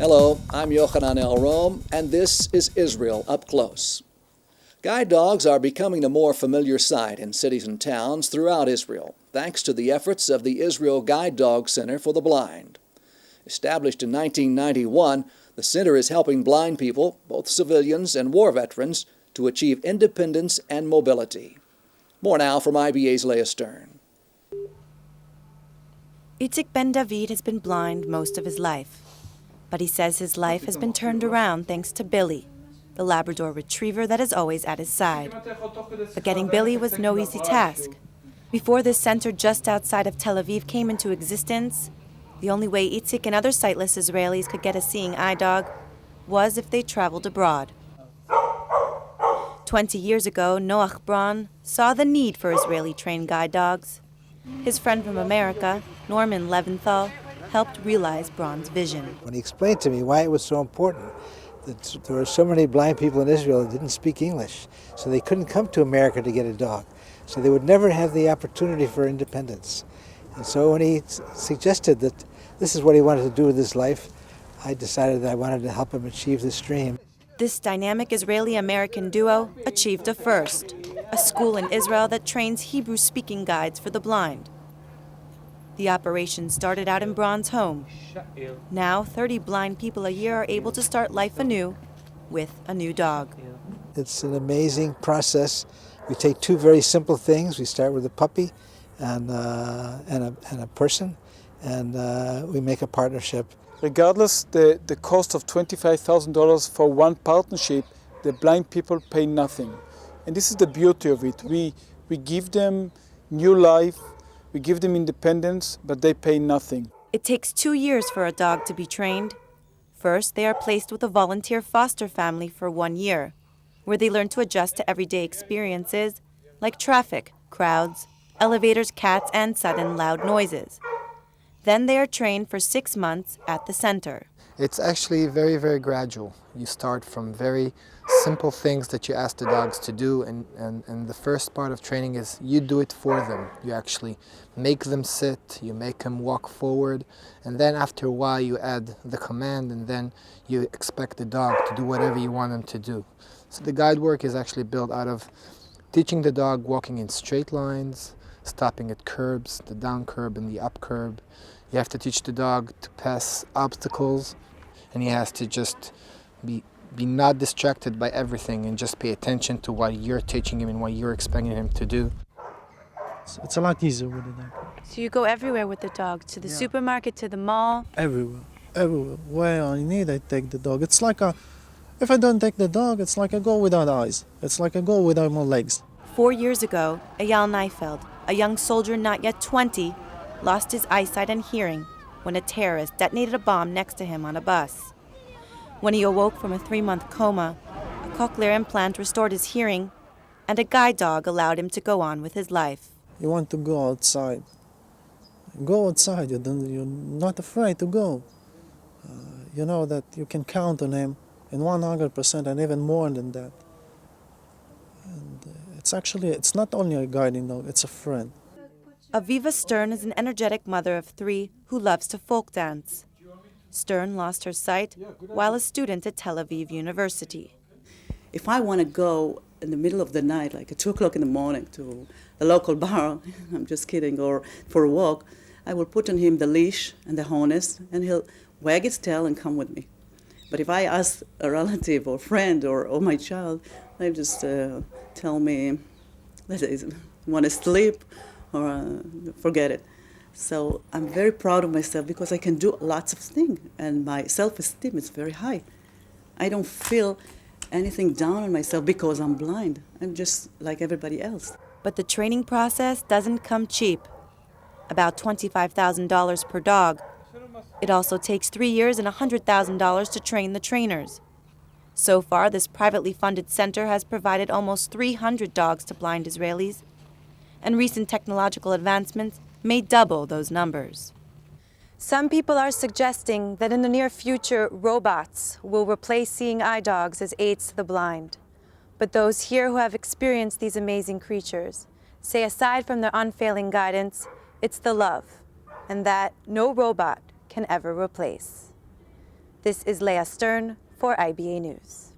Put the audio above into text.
Hello, I'm Yochanan El Rom, and this is Israel Up Close. Guide dogs are becoming a more familiar sight in cities and towns throughout Israel, thanks to the efforts of the Israel Guide Dog Center for the Blind. Established in 1991, the center is helping blind people, both civilians and war veterans, to achieve independence and mobility. More now from IBA's Leah Stern. Itzik Ben David has been blind most of his life, but he says his life has been turned around thanks to Billy, the Labrador retriever that is always at his side. But getting Billy was no easy task. Before this center just outside of Tel Aviv came into existence, the only way Itzik and other sightless Israelis could get a seeing eye dog was if they traveled abroad. 20 years ago, Noach Braun saw the need for Israeli-trained guide dogs. His friend from America, Norman Leventhal, helped realize Braun's vision. When he explained to me why it was so important, that there were so many blind people in Israel that didn't speak English, so they couldn't come to America to get a dog. So they would never have the opportunity for independence. And so when he suggested that this is what he wanted to do with his life, I decided that I wanted to help him achieve this dream. This dynamic Israeli-American duo achieved a first, a school in Israel that trains Hebrew-speaking guides for the blind. The operation started out in Braun's home. Now, 30 blind people a year are able to start life anew with a new dog. It's an amazing process. We take two very simple things. We start with a puppy and a person, and we make a partnership. Regardless the cost of $25,000 for one partnership, the blind people pay nothing. And this is the beauty of it. We give them new life, we give them independence, but they pay nothing. It takes 2 years for a dog to be trained. First, they are placed with a volunteer foster family for 1 year, where they learn to adjust to everyday experiences like traffic, crowds, elevators, cats, and sudden loud noises. Then they are trained for 6 months at the center. It's actually very, very gradual. You start from very simple things that you ask the dogs to do, and the first part of training is you do it for them. You actually make them sit, you make them walk forward, and then after a while you add the command, and then you expect the dog to do whatever you want them to do. So the guide work is actually built out of teaching the dog walking in straight lines, stopping at curbs, the down curb and the up curb. You have to teach the dog to pass obstacles, and he has to just be not distracted by everything and just pay attention to what you're teaching him and what you're expecting him to do. It's a lot easier with the dog. So you go everywhere with the dog, to the supermarket, to the mall? Everywhere. Where I need, I take the dog. It's like if I don't take the dog, it's like I go without eyes. It's like I go without my legs. 4 years ago, Eyal Neifeld, a young soldier not yet 20, lost his eyesight and hearing when a terrorist detonated a bomb next to him on a bus. When he awoke from a 3-month coma, a cochlear implant restored his hearing, and a guide dog allowed him to go on with his life. You want to go outside. Go outside. You're not afraid to go. You know that you can count on him in 100% and even more than that. And it's not only a guiding dog, it's a friend. Aviva Stern is an energetic mother of 3 who loves to folk dance. Stern lost her sight while a student at Tel Aviv University. If I want to go in the middle of the night, like at 2 o'clock in the morning, to a local bar, I'm just kidding, or for a walk, I will put on him the leash and the harness, and he'll wag his tail and come with me. But if I ask a relative or friend or my child, they just tell me that they want to sleep or forget it. So I'm very proud of myself because I can do lots of things, and my self-esteem is very high. I don't feel anything down on myself because I'm blind. I'm just like everybody else. But the training process doesn't come cheap. About $25,000 per dog. It also takes 3 years and $100,000 to train the trainers. So far, this privately funded center has provided almost 300 dogs to blind Israelis, and recent technological advancements may double those numbers. Some people are suggesting that in the near future, robots will replace seeing eye dogs as aids to the blind. But those here who have experienced these amazing creatures say aside from their unfailing guidance, it's the love, and that no robot can ever replace. This is Leah Stern for IBA News.